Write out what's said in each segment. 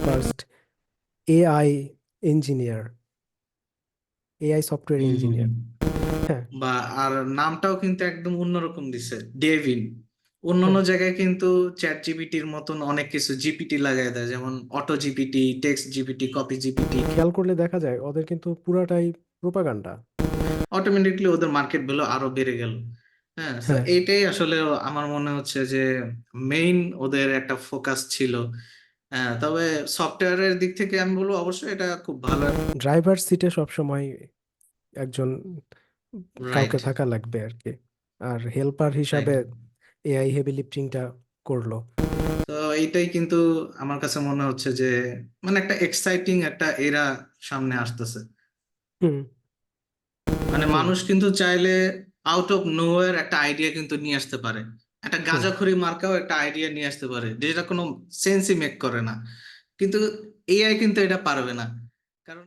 First AI engineer, AI software hmm hmm hmm. Engineer. হ্যাঁ, বা আর নামটাও কিন্তু একদম অন্যরকম দিছে, ডেভিন। অন্যান্য হ্যাঁ, জায়গায় কিন্তু চ্যাট জিপিটির মতন অনেক কিছু জিপিটি লাগাই দেয়, যেমন auto GPT, text GPT, copy GPT. খেয়াল করলে দেখা যায় ওদের কিন্তু পুরাটাই প্রোপাগান্ডা। অটোমেটিকলি ওদের মার্কেট ভ্যালু আরো বেড়ে গেল। হ্যাঁ, তো হ্যাঁ, এইটাই আসলে আমার মনে হচ্ছে যে মেইন ওদের একটা ফোকাস ছিল। হ্যাঁ, তবে সফটওয়্যারের দিক থেকে আমি বলবো অবশ্যই এটা খুব ভালো। ড্রাইভার সিটে সবসময় একজন কাউকে রাইট। থাকা লাগবে আর কি। আর হেল্পার রাইট। হিসাবে এআই হেভি লিফটিংটা করলো। তো এইটাই কিন্তু আমার কাছে মনে হচ্ছে যে মানে একটা এক্সাইটিং একটা এরা সামনে আসতেছে। হুম, মানে হুম, মানুষ কিন্তু চাইলে আউট অফ নোওয়্যার একটা আইডিয়া কিন্তু নিয়ে আসতে পারে। একটা হুম। গাঁজাখড়ি মার্কাও একটা আইডিয়া নিয়ে আসতে পারে যেটা কোনো সেন্সই মেক করে না। কিন্তু এআই কিন্তু এটা পারবে না। কারণ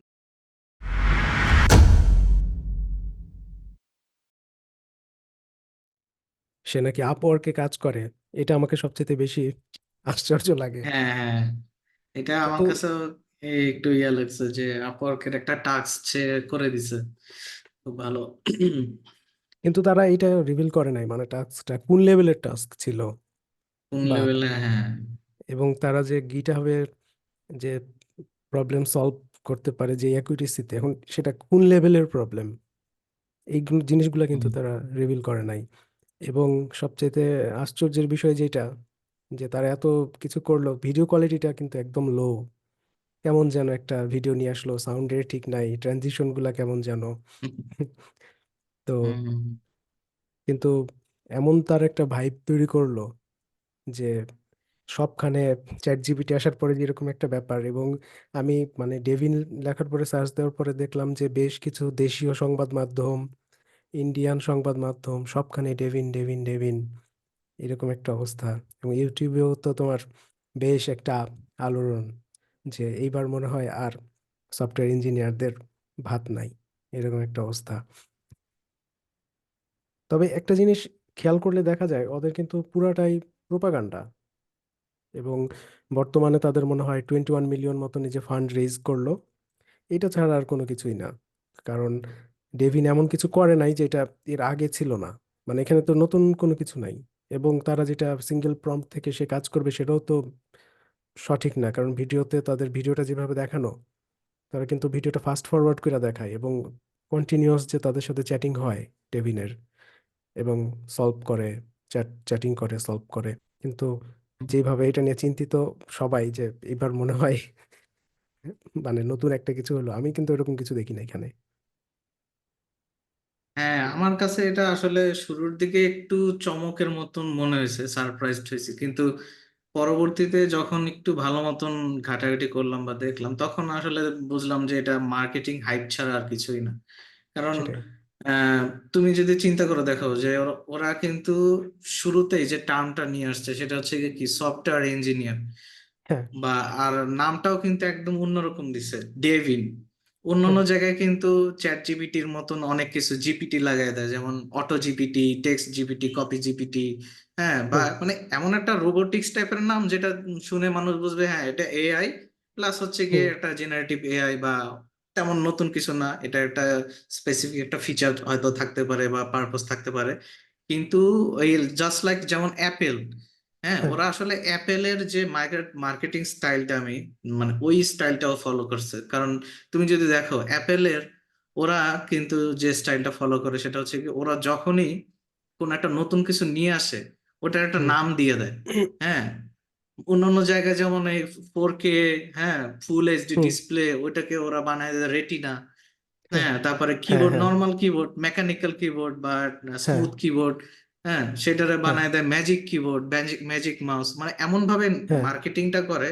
সে নাকি আপওয়ার্কে কাজ করে, এটা আমাকে সবচেয়ে বেশি আশ্চর্য লাগে। হ্যাঁ হ্যাঁ, এটা আমার কিন্তু কাছে একটু ইয়া লাগছে যে আপওয়ার্কের একটা টাস্ক সে করে দিছে। খুব ভালো। কিন্তু তারা এটা রিভিল করে নাই, মানে টাস্কটা কোন লেভেলের টাস্ক ছিল, কোন বা লেভেলে, হ্যাঁ। এবং তারা যে গিটহাবে যে প্রবলেম সলভ করতে পারে যে অ্যাকুরেসিতে, এখন সেটা কোন লেভেলের প্রবলেম, এই জিনিসগুলো কিন্তু হুম। তারা রিভিল করে নাই। এবং সবচেয়ে আশ্চর্যের বিষয় যেটা, যে তারা এত কিছু করলো, ভিডিও কোয়ালিটিটা কিন্তু একদম লো। কেমন যেন একটা ভিডিও নিয়ে আসলো, সাউন্ডের ঠিক নাই, ট্রানজিশন গুলা কেমন যেন। তো হুম। কিন্তু এমন তার একটা ভাইব তৈরি করলো যে সবখানে চ্যাট জিপিটি আসার পরে যেরকম একটা ব্যাপার। এবং আমি মানে ডেভিন লেখার পরে সার্চ দেওয়ার পরে দেখলাম যে বেশ কিছু দেশীয় সংবাদ মাধ্যম, ইন্ডিয়ান সংবাদ মাধ্যম, সবখানে ডেভিন ডেভিন ডেভিন, এরকম একটা অবস্থা। এবং ইউটিউবেও তো তোমার বেশ একটা আলোড়ন, যে এইবার মনে হয় আর সফটওয়্যার ইঞ্জিনিয়ারদের ভাত নাই, এরকম একটা অবস্থা। তবে একটা জিনিস খেয়াল করলে দেখা যায় ওদের কিন্তু পুরাটাই প্রোপাগান্ডা। এবং বর্তমানে তাদের মনে হয় 21 মিলিয়ন মতো নিজে ফান্ড রেইজ করলো, এটা ছাড়া আর কোনো কিছুই না। কারণ ডেভিন এমন কিছু করে নাই যেটা এর আগে ছিল না, মানে এখানে তো নতুন কোনো কিছু নাই। এবং তারা যেটা সিঙ্গেল প্রম্পট থেকে সে কাজ করবে সেটাও তো সঠিক না, কারণ ভিডিওতে তাদের ভিডিওটা যেভাবে দেখানো, তারা কিন্তু ভিডিওটা ফাস্ট ফরওয়ার্ড করে দেখায় এবং কন্টিনিউয়াস যে তাদের সাথে চ্যাটিং হয় ডেভিনের, এবং সলভ করে, চ্যাটিং করে সলভ করে। কিন্তু যেভাবে এটা নিয়ে চিন্তিত সবাই, যে এবার মনে হয় মানে নতুন একটা কিছু হলো, আমি কিন্তু এরকম কিছু দেখি না এখানে। হ্যাঁ, আমার কাছে এটা আসলে শুরুর দিকে একটু চমকের মতন মনে হয়েছে, সারপ্রাইজড হয়েছে, কিন্তু পরবর্তীতে যখন একটু ভালো মতন ঘাটাঘাটি করলাম বা দেখলাম, তখন আসলে বুঝলাম যে এটা মার্কেটিং হাইপ ছাড়া আর কিছুই না। কারণ সেটাই। আহ, তুমি যদি চিন্তা করে দেখো যে ওরা কিন্তু শুরুতেই যে টার্মটা নিয়ে আসছে সেটা হচ্ছে গিয়ে কি সফটওয়্যার ইঞ্জিনিয়ার। হ্যাঁ, বা আর নামটাও কিন্তু একদম অন্যরকম দিছে, ডেভিন। অন্যান্য হ্যাঁ, জায়গায় কিন্তু চ্যাট জিপিটির মতন অনেক কিছু জিপিটি লাগাই দেয়, যেমন auto GPT, text GPT, copy GPT. হ্যাঁ, বা হুম, মানে এমন একটা রোবোটিক্স টাইপের নাম যেটা শুনে মানুষ বুঝবে হ্যাঁ এটা এআই প্লাস হচ্ছে গিয়ে হুম, একটা জেনারেটিভ এআই, বা তেমন নতুন কিছু না, এটা একটা স্পেসিফিক একটা ফিচার হয়তো থাকতে পারে বা পারপাস থাকতে পারে। কিন্তু ওই জাস্ট লাইক যেমন অ্যাপেল, হ্যাঁ হ্যাঁ, ওরা আসলে অ্যাপেলের যে মার্কেটিং স্টাইলটা আমি মানে ওই স্টাইলটাও ফলো করছে। কারণ তুমি যদি দেখো অ্যাপেলের, ওরা কিন্তু যে স্টাইলটা ফলো করে সেটা হচ্ছে কি ওরা যখনই কোন একটা নতুন কিছু নিয়ে আসে ওটার একটা হুম, নাম দিয়ে দেয়। হ্যাঁ, অন্যান্য জায়গায় যেমন এই 4K, হ্যাঁ ফুল এইচডি হুম, ডিসপ্লে, ওইটাকে ওরা বানায় দেয় রেটিনা। হ্যাঁ, হ্যাঁ, তারপরে হ্যাঁ, কিবোর্ড, হ্যাঁ, নর্মাল কিবোর্ড, মেকানিক্যাল কিবোর্ড বা হ্যাঁ, স্মুথ কিবোর্ড, হ্যাঁ সেটারে হ্যাঁ, বানায় দেয় ম্যাজিক কিবোর্ড, ম্যাজিক মাউস, মানে এমন ভাবে হ্যাঁ, মার্কেটিংটা করে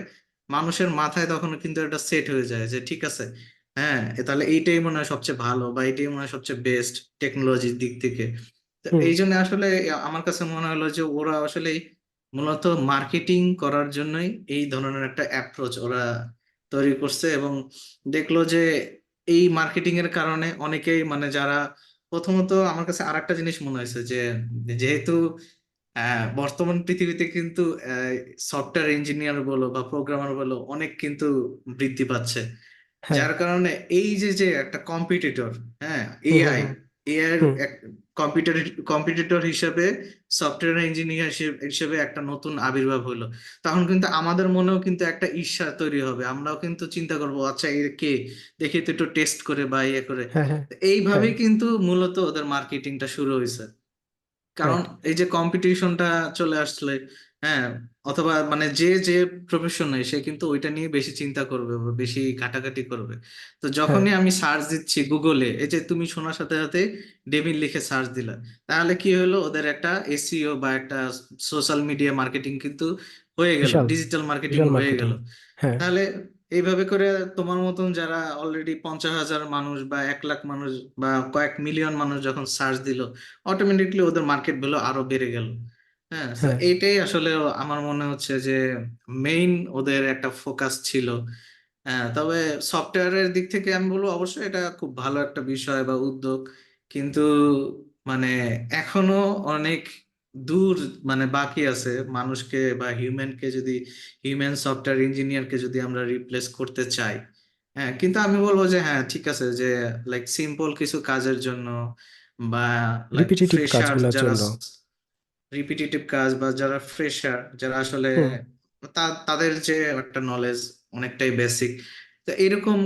মানুষের মাথায় তখন কিন্তু এটা সেট হয়ে যায় যে ঠিক আছে, হ্যাঁ তাহলে এইটাই মনে হয় সবচেয়ে ভালো বা এইটাই মনে হয় সবচেয়ে বেস্ট টেকনোলজির দিক থেকে। তো হুম, এই জন্য আসলে আমার কাছে মনে হলো যে ওরা আসলে মূলত মার্কেটিং করার জন্যই এই ধরনের একটা অ্যাপ্রোচ ওরা তৈরি করছে। এবং দেখলো যে এই মার্কেটিং এর কারণে অনেকেই মানে যারা প্রথমত আমার কাছে আরেকটা জিনিস মনে হয়েছে যে যেহেতু বর্তমান পৃথিবীতে কিন্তু সফটওয়্যার ইঞ্জিনিয়ার বলো বা প্রোগ্রামার বলো অনেক কিন্তু বৃদ্ধি পাচ্ছে, হ্যাঁ। যার কারণে এই যে যে একটা কম্পিটিটর, হ্যাঁ, হুম হুম এআই, হুম এআই হুম। এর কম্পিউটার কম্পিটিটর হিসেবে সফটওয়্যার ইঞ্জিনিয়ার হিসেবে একটা নতুন আবির্ভাব হলো। তখন কিন্তু আমাদের মনেও কিন্তু একটা ঈর্ষা তৈরি হবে, আমরাও কিন্তু চিন্তা করবো আচ্ছা এর কে, দেখি তো একটু টেস্ট করে বা ইয়ে করে। হ্যাঁ হ্যাঁ হ্যাঁ। এইভাবেই কিন্তু মূলত ওদের মার্কেটিংটা শুরু হয়েছে। কারণ রাইট। এই যে কম্পিটিশনটা চলে আসলে, হ্যাঁ, অথবা মানে যে যে প্রফেশনে সে কিন্তু ওইটা নিয়ে বেশি চিন্তা করবে বা বেশি ঘাটাঘাটি করবে। তো হ্যাঁ। যখনই আমি সার্চ দিচ্ছি গুগলে, এই যে তুমি শোনার সাথে সাথে ডেভিন লিখে সার্চ দিলা, তাহলে কি হলো, ওদের একটা এসইও বা একটা সোশ্যাল মিডিয়া মার্কেটিং কিন্তু হয়ে গেল, বিশাল ডিজিটাল মার্কেটিং বিশাল হয়ে মার্কেটিং। গেল। হ্যাঁ। তাহলে এইভাবে করে তোমার মতন যারা অলরেডি 50,000 মানুষ বা 1 লাখ মানুষ বা কয়েক মিলিয়ন মানুষ যখন সার্চ দিল, অটোমেটিকলি ওদের মার্কেট ভ্যালু আরো বেড়ে গেল। হ্যাঁ, তো হ্যাঁ। এইটাই আসলে আমার মনে হচ্ছে যে মেইন ওদের একটা ফোকাস ছিল। হ্যাঁ, তবে সফটওয়্যারের দিক থেকে আমি বলবো অবশ্যই এটা খুব ভালো একটা বিষয় বা উদ্যোগ, কিন্তু মানে এখনো অনেক দূর মানে বাকি আছে মানুষকে বা হিউম্যানকে যদি, হিউম্যান সফটওয়্যার ইঞ্জিনিয়ারকে যদি আমরা রিপ্লেস করতে চাই। হ্যাঁ, কিন্তু আমি বলবো যে হ্যাঁ ঠিক আছে, যে লাইক সিম্পল কিছু কাজের জন্য বা লাইক রিপিটিটিভ ফ্রেশার কাজগুলোর যারা, জন্য। রিপিটিটিভ কাজ বা যারা ফ্রেশার যারা আসলে হুম তাদের যে একটা নলেজ অনেকটাই বেসিক, তো এরকম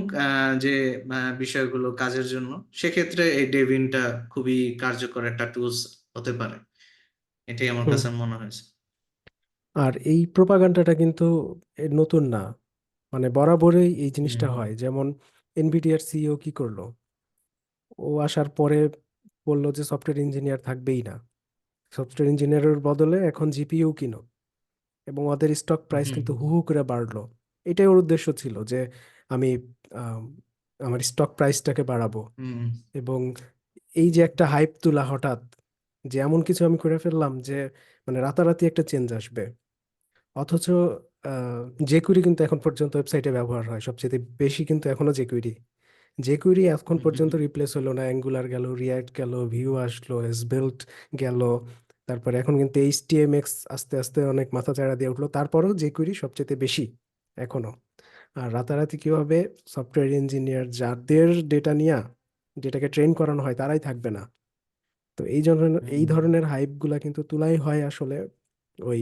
যে বিষয়গুলো কাজের জন্য, সেক্ষেত্রে এই ডেভিনটা খুবই কার্যকর একটা টুলস হতে পারে, এটাই আমার হুম। কাছে মনে হয়েছে। আর এই প্রোপাগান্ডাটা কিন্তু নতুন না, মানে বরাবরই এই হুম জিনিসটা হয়। যেমন এনভিডিআর সিইও কি করলো, ও আসার পরে বললো যে সফটওয়্যার ইঞ্জিনিয়ার থাকবেই না, সফটওয়্যার ইঞ্জিনিয়ারের বদলে এখন জিপিইউ কিনো, এবং ওদের স্টক প্রাইস হুম কিন্তু হু হু করে বাড়লো। এটাই ওর উদ্দেশ্য ছিল যে আমি আম, আমার স্টক প্রাইসটাকে বাড়াবো। হুম এবং এই যে একটা হাইপ তুলা হঠাৎ, যে এমন কিছু আমি করে ফেললাম যে মানে রাতারাতি একটা চেঞ্জ আসবে। অথচ জেকুইরি কিন্তু এখন পর্যন্ত ওয়েবসাইটে ব্যবহার হয় সবচেয়ে বেশি, কিন্তু এখনো জেকুইরি। জেকুইরি এখন হুম পর্যন্ত রিপ্লেস হলো না, অ্যাঙ্গুলার গেল, রিয়াক্ট গেল, ভিউ আসলো, এসবেল্ট গেল, তারপরে এখন কিন্তু এইচটিএমএক্স আস্তে আস্তে অনেক মাথাচাড়া দিয়ে উঠলো, তারপরেও জেকুইরি সবচেয়ে বেশি এখনো। আর রাতারাতি কি হবে, সফটওয়্যার ইঞ্জিনিয়ার যাদের ডেটা নিয়ে ডেটাকে ট্রেন করানো হয় তারাই থাকবে না। তো এই হুম ধরনের হাইপ গুলা কিন্তু তুলাই হয় আসলে ওই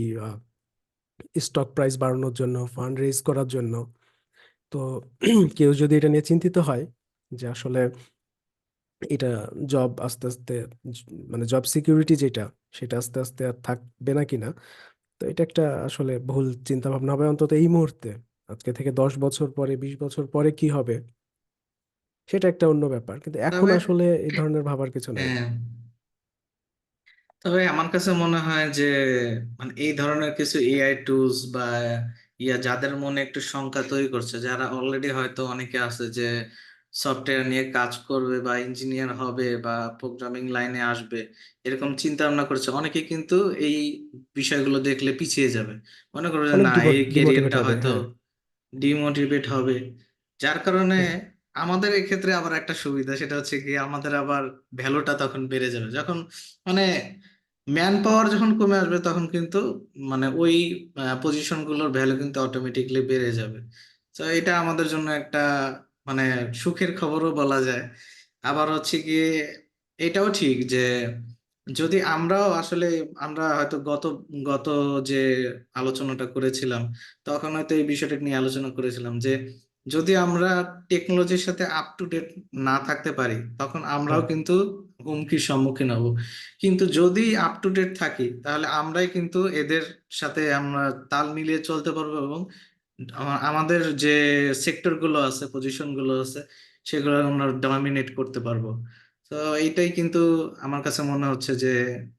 স্টক প্রাইস বাড়ানোর জন্য, ফান্ড রেজ করার জন্য। তো কেউ যদি এটা নিয়ে চিন্তিত হয় যে আসলে এটা জব আস্তে আস্তে মানে জব সিকিউরিটি যেটা, সেটা আস্তে আস্তে আর থাকবে না কিনা, তো এটা একটা আসলে ভুল চিন্তা ভাবনা হবে অন্তত এই মুহূর্তে। আজকে থেকে 10 বছর পরে, 20 বছর পরে কি হবে সেটা একটা অন্য ব্যাপার, কিন্তু এখন তবে আসলে এই ধরনের ভাবার কিছু নাই। হ্যাঁ, তবে আমার কাছে মনে হয় যে মানে এই ধরনের কিছু এআই টুলস বা যাদের মনে একটু শঙ্কা তৈরি করছে, যারা অলরেডি হয়তো অনেকে আছে যে সফটওয়্যার নিয়ে কাজ করবে বা ইঞ্জিনিয়ার হবে বা প্রোগ্রামিং লাইনে আসবে, এরকম চিন্তা ভাবনা করছে, অনেকে কিন্তু এই বিষয়গুলো দেখলে পিছিয়ে যাবে, মনে করবে যে অনেক না এই ডিমোটিভেট ক্যারিয়ারটা হবে, হয়তো হ্যাঁ। ডিমোটিভেট হবে। যার কারণে হ্যাঁ। আমাদের এক্ষেত্রে আবার একটা সুবিধা, সেটা হচ্ছে কি আমাদের আবার ভ্যালুটা তখন বেড়ে যাবে যখন মানে ম্যান পাওয়ার যখন কমে আসবে, তখন কিন্তু মানে ওই পজিশন গুলোর ভ্যালু কিন্তু অটোমেটিকলি বেড়ে যাবে। তো এটা আমাদের জন্য একটা মানে সুখের খবরও বলা যায়। আবার হচ্ছে গিয়ে এটাও ঠিক যে যদি আমরাও আসলে, আমরা হয়তো গত গত যে আলোচনাটা করেছিলাম, তখন হয়তো এই বিষয়টা নিয়ে আলোচনা করেছিলাম যে যদি আমরা টেকনোলজির সাথে আপ টু ডেট না থাকতে পারি, তখন আমরাও হ্যাঁ। কিন্তু হুমকির সম্মুখীন হব। কিন্তু যদি আপ টু ডেট থাকি, তাহলে আমরাই কিন্তু এদের সাথে আমরা তাল মিলিয়ে চলতে পারবো, এবং আমাদের যে সেক্টর গুলো আছে, পজিশন গুলো আছে, সেগুলো আমরা ডমিনেট করতে পারবো। তো এইটাই কিন্তু আমার কাছে মনে হচ্ছে যে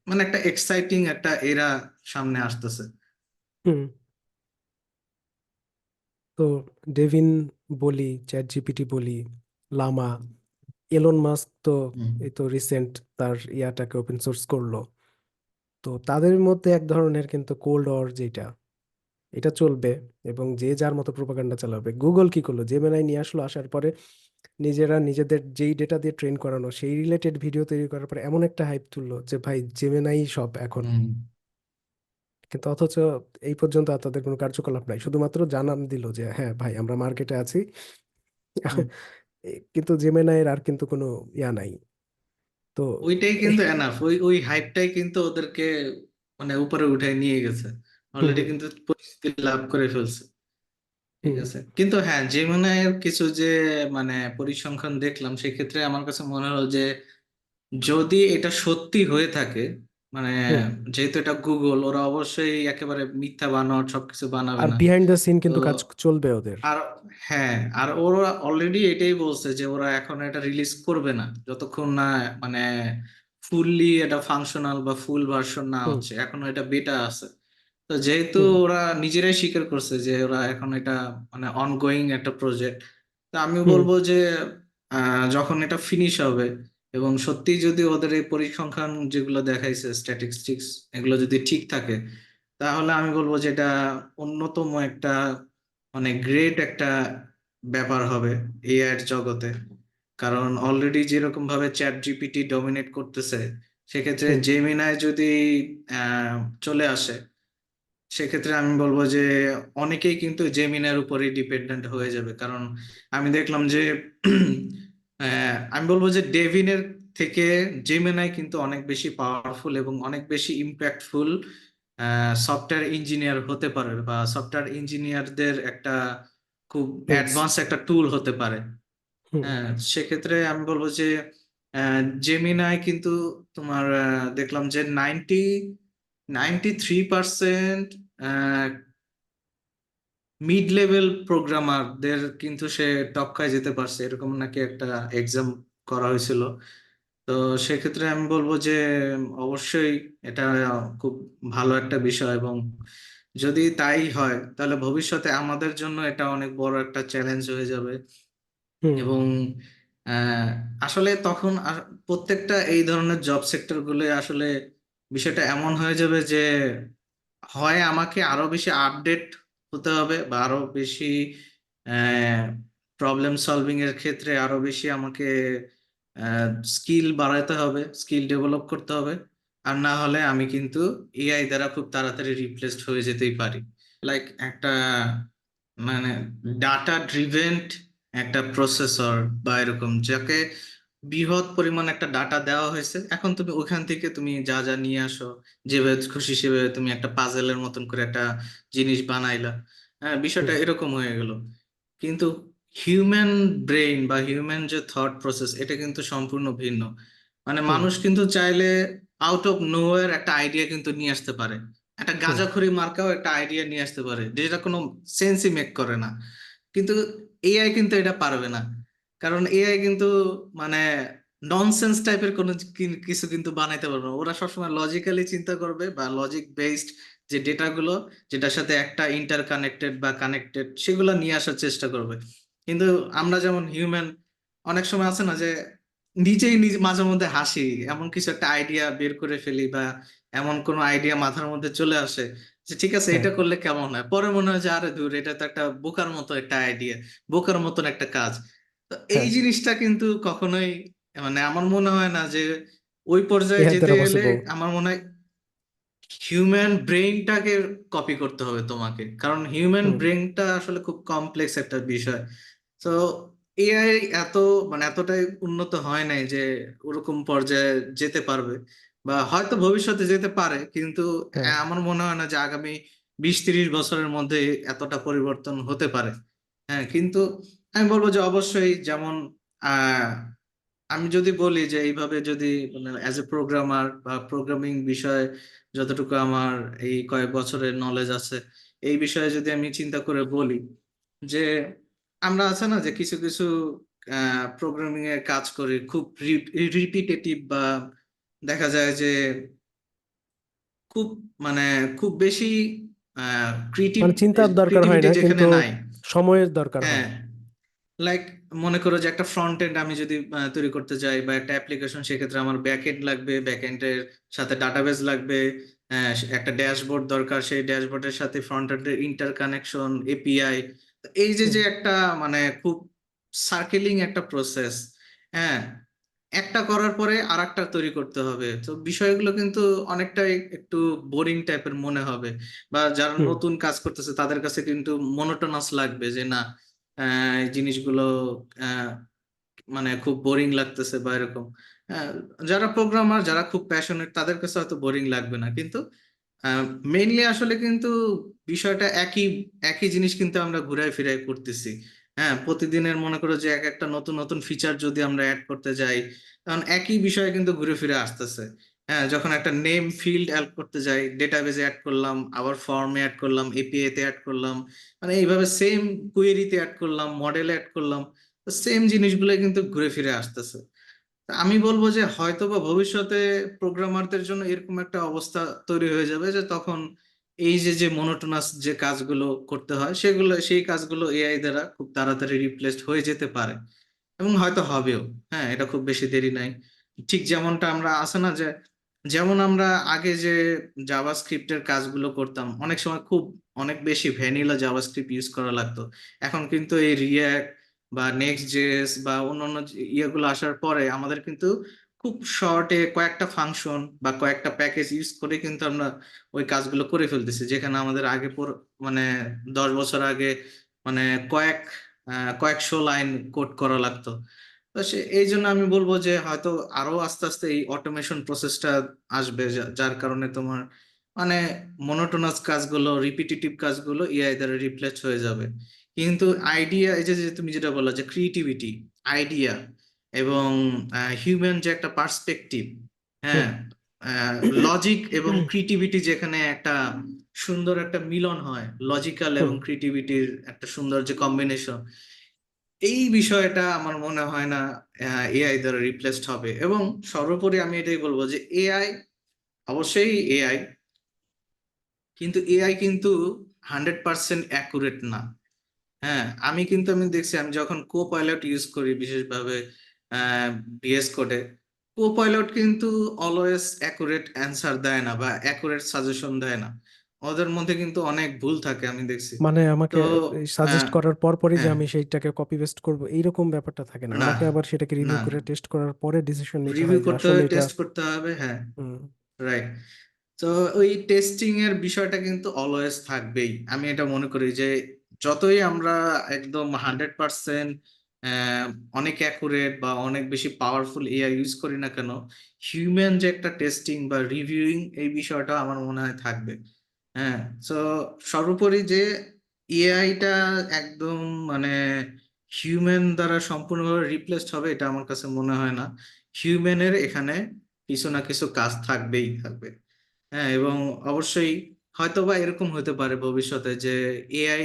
মানে একটা এক্সাইটিং একটা এরা সামনে আসতেছে। হুম। তো ডেভিন বলি, চ্যাট জিপিটি বলি, লামা, এলন মাস্ক তো হুম এই তো রিসেন্ট তার ইয়াটাকে ওপেন সোর্স করলো। তো তাদের মধ্যে এক ধরনের কিন্তু কোল্ড ওয়ার যেটা, এটা চলবে, এবং যে যার মতো প্রোপাগান্ডা চালাবে। গুগল কি করলো, জেমিনাই নিয়ে আসলো, আসার পরে নিজেরা নিজেদের যেই ডেটা দিয়ে ট্রেন করানো সেই রিলেটেড ভিডিও তৈরি করার পরে এমন একটা হাইপ তুললো যে ভাই জেমিনাই সব এখন। হুম কিন্তু অথচ এই পর্যন্ত আর তাদের কোনো কার্যকলাপ নাই, শুধুমাত্র জানান দিল যে হ্যাঁ ভাই আমরা মার্কেটে আছি। হুম। কিন্তু জেমিনাইয়ের আর কিন্তু কোনো ইয়া নাই। তো ওইটাই এই কিন্তু এনাফ, ওই ওই হাইপটাই কিন্তু ওদেরকে মানে উপরে উঠে নিয়ে গেছে, হুম অলরেডি হুম কিন্তু পরিস্থিতি লাভ করে ফেলছে। ঠিক হুম আছে, কিন্তু হ্যাঁ জেমিনাইয়ের কিছু যে মানে পরিসংখ্যান দেখলাম, সেক্ষেত্রে আমার কাছে মনে হলো যে যদি এটা সত্যি হয়ে থাকে, মানে হুম। যেহেতু এটা গুগল, ওরা অবশ্যই একেবারে মিথ্যা বানোয়াট সবকিছু বানাবে আর না। বিহাইন্ড দ্য সিন তো কিন্তু কাজ চলবে ওদের। আর হ্যাঁ, আর ওরা অলরেডি এটাই বলছে যে ওরা এখন এটা রিলিজ করবে না যতক্ষণ না মানে ফুললি এটা ফাংশনাল বা ফুল ভার্সন না হুম হচ্ছে, এখনো এটা বেটা আছে। তো যেহেতু হুম ওরা নিজেরাই স্বীকার করছে যে ওরা এখন এটা মানে অনগোয়িং একটা প্রজেক্ট, তো আমি হুম বলবো যে যখন এটা ফিনিশ হবে এবং সত্যি যদি ওদের এই পরিসংখ্যান যেগুলো দেখাইছে স্ট্যাটিস্টিক্স, এগুলো যদি ঠিক থাকে, তাহলে আমি বলবো যে এটা অন্যতম একটা মানে গ্রেট একটা ব্যাপার হবে এআই এর জগতে। কারণ অলরেডি যেরকম ভাবে চ্যাট জিপিটি ডমিনেট করতেছে, সেক্ষেত্রে হুম জেমিনাই যদি আহ, চলে আসে, সেক্ষেত্রে আমি বলবো যে অনেকেই কিন্তু জেমিনার উপরেই ডিপেন্ডেন্ট হয়ে যাবে। কারণ আমি দেখলাম যে আমি বলবো যে ডেভিনের থেকে জেমিনাই কিন্তু অনেক বেশি পাওয়ারফুল এবং অনেক বেশি ইম্প্যাক্টফুল সফটওয়্যার ইঞ্জিনিয়ার হতে পারে, বা সফটওয়্যার ইঞ্জিনিয়ারদের একটা খুব টুলস। অ্যাডভান্স একটা টুল হতে পারে। হুম হ্যাঁ, সেক্ষেত্রে আমি বলবো যে জেমিনাই কিন্তু তোমার দেখলাম যে 93% মিড লেভেল প্রোগ্রামারদের কিন্তু সে টপকায় যেতে পারছে, এরকম নাকি একটা এক্সাম করা হয়েছিল। তো সেক্ষেত্রে আমি বলবো যে অবশ্যই এটা খুব ভালো একটা বিষয়, এবং যদি তাই হয় তাহলে ভবিষ্যতে আমাদের জন্য এটা অনেক বড় একটা চ্যালেঞ্জ হয়ে যাবে। হুম এবং আহ, আসলে তখন প্রত্যেকটা এই ধরনের জব সেক্টর গুলো আসলে বিষয়টা এমন হয়ে যাবে যে হয় আমাকে আরো বেশি আপডেট হতে হবে, বা আরো বেশি প্রবলেম সলভিং এর ক্ষেত্রে আরো বেশি আমাকে স্কিল বাড়াতে হবে, স্কিল ডেভেলপ করতে হবে। আর না হলে আমি কিন্তু এআই দ্বারা খুব তাড়াতাড়ি রিপ্লেসড হয়ে যেতেই পারি। লাইক একটা মানে ডাটা ড্রিভেন একটা প্রসেসর, বা এরকম যাকে বৃহৎ পরিমাণ একটা ডাটা দেওয়া হয়েছে, এখন তুমি ওখান থেকে তুমি যা যা নিয়ে আসো, যেভাবে খুশি সেভাবে তুমি একটা পাজেলের মতন করে একটা জিনিস বানাইলা। হ্যাঁ, বিষয়টা হুম এরকম হয়ে গেল। কিন্তু হিউম্যান ব্রেইন বা হিউম্যান যে থট প্রসেস, এটা কিন্তু সম্পূর্ণ ভিন্ন। মানে হুম মানুষ কিন্তু চাইলে আউট অফ নোওয়্যার একটা আইডিয়া কিন্তু নিয়ে আসতে পারে, একটা হুম গাঁজাখড়ি মার্কাও একটা আইডিয়া নিয়ে আসতে পারে যেটা কোনো সেন্সই মেক করে না। কিন্তু এআই কিন্তু এটা পারবে না। কারণ এআই কিন্তু মানে ননসেন্স টাইপের কোনো কিছু কিন্তু বানাইতে পারবে না। ওরা সবসময় লজিক্যালি চিন্তা করবে, বা লজিক বেসড যে ডেটাগুলো যেটার সাথে একটা ইন্টার কানেক্টেড বা কানেক্টেড, সেগুলো নিয়ে আসার চেষ্টা করবে। কিন্তু আমরা যেমন হিউম্যান, অনেক সময় আছে না যে নিজেই নিজে মাঝে মধ্যে হাসি, এমন কিছু একটা আইডিয়া বের করে ফেলি, বা এমন কোনো আইডিয়া মাথার মধ্যে চলে আসে যে ঠিক আছে হ্যাঁ এটা করলে কেমন হয়, পরে মনে হয় যে আরে দূর, এটা তো একটা বোকার মতো একটা আইডিয়া, বোকার মতন একটা কাজ। তো এই হ্যাঁ, জিনিসটা কিন্তু কখনোই মানে আমার মনে হয় না যে ওই পর্যায়ে এআই যেতে দ্বারা গেলে পসিবল। আমার মনে হয় হিউম্যান ব্রেইনটাকে কপি করতে হবে তোমাকে, কারণ হিউম্যান হুম ব্রেইনটা আসলে খুব কমপ্লেক্স একটা বিষয়। তো এআই এত মানে এতটাই উন্নত হয় নাই যে ওরকম পর্যায়ে যেতে পারবে, বা হয়তো ভবিষ্যতে যেতে পারে, কিন্তু হ্যাঁ। আমার মনে হয় না যে আগামী 20-30 বছরের মধ্যে এতটা পরিবর্তন হতে পারে। হ্যাঁ, কিন্তু আমি বলবো যে অবশ্যই যেমন আহ আমি যদি বলি যে এইভাবে যদি মানে অ্যাজ এ প্রোগ্রামার বা প্রোগ্রামিং বিষয়ে যতটুকু আমার এই কয়েক বছরের নলেজ আছে, এই বিষয়ে যদি আমি চিন্তা করে বলি যে আমরা আছে না যে কিছু কিছু প্রোগ্রামিং এর কাজ করি খুব রিপিটেটিভ, বা দেখা যায় যে খুব মানে খুব বেশি ক্রিয়েটিভ মানে চিন্তার দরকার হয় ক্রিয়েটিভিটি না, যেখানে কিন্তু নাই। সময়ের দরকার হ্যাঁ, হয়। লাইক মনে করো যে একটা ফ্রন্ট এন্ড আমি যদি তৈরি করতে যাই, বা একটা অ্যাপ্লিকেশন, সেক্ষেত্রে আমার ব্যাক এন্ড লাগবে, ব্যাক এন্ডের সাথে ডাটাবেস লাগবে, একটা ড্যাশবোর্ড দরকার, সেই ড্যাশবোর্ডের সাথে ফ্রন্ট এন্ডের ইন্টার কানেকশন, এপিআই। এই যে হুম যে একটা মানে খুব সার্কেলিং একটা প্রসেস। হ্যাঁ, একটা করার পরে আরেকটা তৈরি করতে হবে, তো বিষয়গুলো কিন্তু অনেকটাই একটু বোরিং টাইপের মনে হবে, বা যারা হুম। নতুন কাজ করতেছে তাদের কাছে কিন্তু মনোটোনাস লাগবে যে না, এই জিনিসগুলো আহ, মানে খুব বোরিং লাগতেছে বা এরকম। আহ, যারা প্রোগ্রামার, যারা খুব প্যাশনেট, তাদের কাছে হয়তো বোরিং লাগবে না, কিন্তু মেইনলি আসলে কিন্তু বিষয়টা একই, একই জিনিস কিন্তু আমরা ঘুরাই ফিরাই করতেছি। হ্যাঁ, প্রতিদিনের মনে করো যে এক একটা নতুন নতুন ফিচার যদি আমরা অ্যাড করতে যাই, তখন একই বিষয় কিন্তু ঘুরে ফিরে আসতেছে। হ্যাঁ, যখন একটা নেম ফিল্ড অ্যাড করতে যাই, ডেটাবেজে অ্যাড করলাম, আবার ফর্মে অ্যাড করলাম, এপিআই তে অ্যাড করলাম, মানে এইভাবে সেম কুয়েরিতে অ্যাড করলাম, মডেলে অ্যাড করলাম, সেম জিনিসগুলো কিন্তু ঘুরে ফিরে আসতেছে। তা আমি বলবো যে হয়তো বা ভবিষ্যতে প্রোগ্রামারদের জন্য এরকম একটা অবস্থা তৈরি হয়ে যাবে যে তখন এই যে যে মনোটোনাস যে কাজগুলো করতে হয় সেগুলো, সেই কাজগুলো এআই দ্বারা খুব তাড়াতাড়ি রিপ্লেসড হয়ে যেতে পারে, এবং হয়তো হবেও। হ্যাঁ, এটা খুব বেশি দেরি নাই। ঠিক যেমনটা আমরা আছে না যে, যেমন আমরা আগে যে জাভাস্ক্রিপ্টের কাজগুলো করতাম, অনেক সময় খুব অনেক বেশি ভ্যানিলা জাভাস্ক্রিপ্ট ইউজ করা লাগতো। এখন কিন্তু এই রিয়্যাক্ট বা নেক্সট জেএস বা অন্যান্য ইয়েগুলো আসার পরে আমাদের কিন্তু খুব শর্টে কয়েকটা ফাংশন বা কয়েকটা প্যাকেজ ইউজ করে কিন্তু আমরা ওই কাজগুলো করে ফেলতেছি, যেখানে আমাদের আগে মানে 10 বছর আগে মানে কয়েক কয়েকশো লাইন কোড করা লাগতো। তো এই জন্য আমি বলবো যে হয়তো আরো আস্তে আস্তে এই অটোমেশন প্রসেসটা আসবে, যার কারণে তোমার মানে মনোটোনাস কাজগুলো, রিপিটিটিভ কাজগুলো এআই দ্বারা রিপ্লেস হয়ে যাবে। কিন্তু আইডিয়া, এই যে যে তুমি যেটা বললা যে ক্রিয়েটিভিটি, আইডিয়া এবং হিউম্যান যে একটা পার্সপেক্টিভ, হুম। হ্যাঁ, লজিক এবং ক্রিয়েটিভিটি যেখানে একটা সুন্দর একটা মিলন হয়, লজিক্যাল হুম। এবং ক্রিয়েটিভিটির একটা সুন্দর যে কম্বিনেশন, এই বিষয়টা আমার মনে হয় না এআই দ্বারা রিপ্লেসড হবে। এবং সর্বোপরি আমি এটাই বলবো যে এআই, অবশ্যই এআই, কিন্তু এআই কিন্তু 100% অ্যাকুরেট না। হ্যাঁ, আমি দেখছি, আমি যখন কো পাইলট ইউজ করি বিশেষভাবে বিএস কোডে, কো পাইলট কিন্তু অলওয়েজ অ্যাকুরেট অ্যান্সার দেয় না বা অ্যাকুরেট সাজেশন দেয় না, ওদের মধ্যে কিন্তু অনেক ভুল থাকে আমি দেখছি। মানে তো আমাকে সাজেস্ট আহ, করার পর পরই যে হ্যাঁ, আমি সেইটাকে কপি পেস্ট করব এইরকম ব্যাপারটা থাকে না, না, আমাকে আবার সেটাকে না, রিভিউ করে টেস্ট করার পরে ডিসিশন নিতে রিভিউ হয় যে করতে আসলে হবে, এটা। টেস্ট করতে হবে, হ্যাঁ, হুম। রাইট। তো ওই টেস্টিং এর বিষয়টা কিন্তু অলওয়েজ থাকবেই, আমি এটা মনে করি যে যতই আমরা একদম 100% অনেক অ্যাকুরেট বা অনেক বেশি পাওয়ারফুল এআই ইউজ করি না কেন, হিউম্যান যে একটা টেস্টিং বা রিভিউইং, এই বিষয়টা আমার মনে হয় থাকবে। হ্যাঁ, তো সর্বোপরি যে এআইটা একদম মানে হিউম্যান দ্বারা সম্পূর্ণভাবে রিপ্লেসড হবে এটা আমার কাছে মনে হয় না। হিউম্যানের এখানে কিছু না কিছু কাজ থাকবেই থাকবে। হ্যাঁ, এবং অবশ্যই হয়তোবা এরকম হতে পারে ভবিষ্যতে যে এআই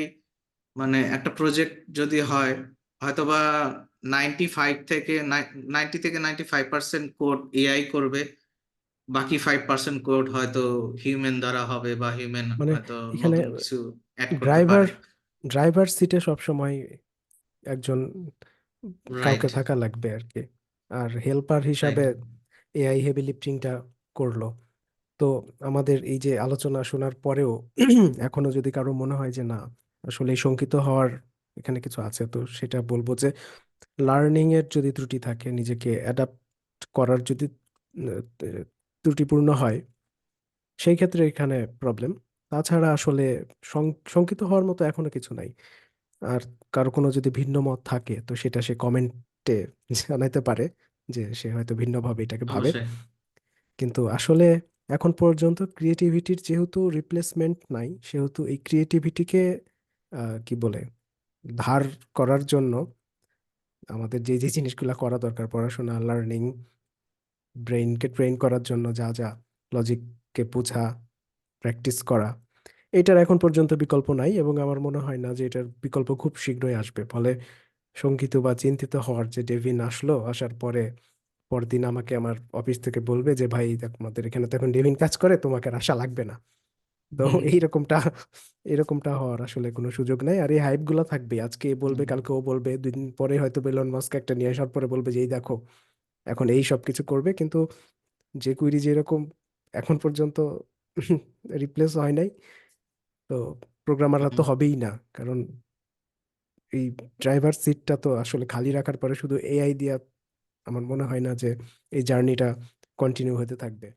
মানে একটা প্রজেক্ট যদি হয়, হয়তোবা 90 থেকে 95% কোড এআই করবে, বাকি 5% কোড হয়তো হিউম্যান দ্বারা হবে, বা হিউম্যান মানে হয়তো এখানে নতুন কিছু অ্যাড করতে ড্রাইভার পারে। ড্রাইভার সিটে সবসময় একজন কাউকে রাইট, থাকা লাগবে আর কি। আর হেল্পার রাইট। হিসাবে এআই হেভি লিফটিংটা করলো। তো আমাদের এই যে আলোচনা শোনার পরেও এখনো যদি কারো মনে হয় যে না, আসলে এই শঙ্কিত হওয়ার এখানে কিছু আছে, তো সেটা বলবো যে লার্নিং এর যদি ত্রুটি থাকে, নিজেকে অ্যাডাপ্ট করার যদি ত্রুটিপূর্ণ হয়, সেই ক্ষেত্রে এখানে প্রবলেম। তাছাড়া আসলে শঙ্কিত হওয়ার মতো এখনো কিছু নাই। আর কারো কোনো যদি ভিন্ন মত থাকে তো সেটা সে কমেন্টে জানাতে পারে যে সে হয়তো ভিন্নভাবে এটাকে ভাবে। অবশ্যই। কিন্তু আসলে এখন পর্যন্ত ক্রিয়েটিভিটির যেহেতু রিপ্লেসমেন্ট নাই, সেহেতু এই ক্রিয়েটিভিটিকে কি বলে ধার করার জন্য আমাদের যে যে জিনিসগুলো করা দরকার, পড়াশোনা, লার্নিং, ব্রেইনকে ট্রেন করার জন্য যা যা, লজিককে বোঝা, প্র্যাকটিস করা, এটার এখন পর্যন্ত বিকল্প নাই এবং আমার মনে হয় না যে এটার বিকল্প খুব শীঘ্রই আসবে। ফলে শঙ্কিত বা চিন্তিত হওয়ার যে ডেভিন আসলো, আসার পরে পরদিন আমাকে আমার অফিস থেকে বলবে যে ভাই দেখ, আমাদের এখানে তো এখন ডেভিন কাজ করে, তোমাকে আর আসা লাগবে না। তো হুম, এইরকমটা এরকমটা হওয়ার আসলে কোনো সুযোগ নাই। আর এই হাইপ গুলা থাকবে, আজকে এ বলবে, হুম, কালকে ও বলবে, 2 দিন পরে হয়তো বেলন মাস্ক একটা নিয়ে আসার পরে বলবে যে এই দেখো এখন এই সব কিছু করবে। কিন্তু যে কুইরি যেরকম এখন পর্যন্ত রিপ্লেস হয় নাই, তো প্রোগ্রামাররা তো হুম। হবেই না। কারণ এই ড্রাইভার সিটটা তো আসলে খালি রাখার পরে শুধু এআই দিয়া আমার মনে হয় না যে এই জার্নিটা কন্টিনিউ হতে থাকবে।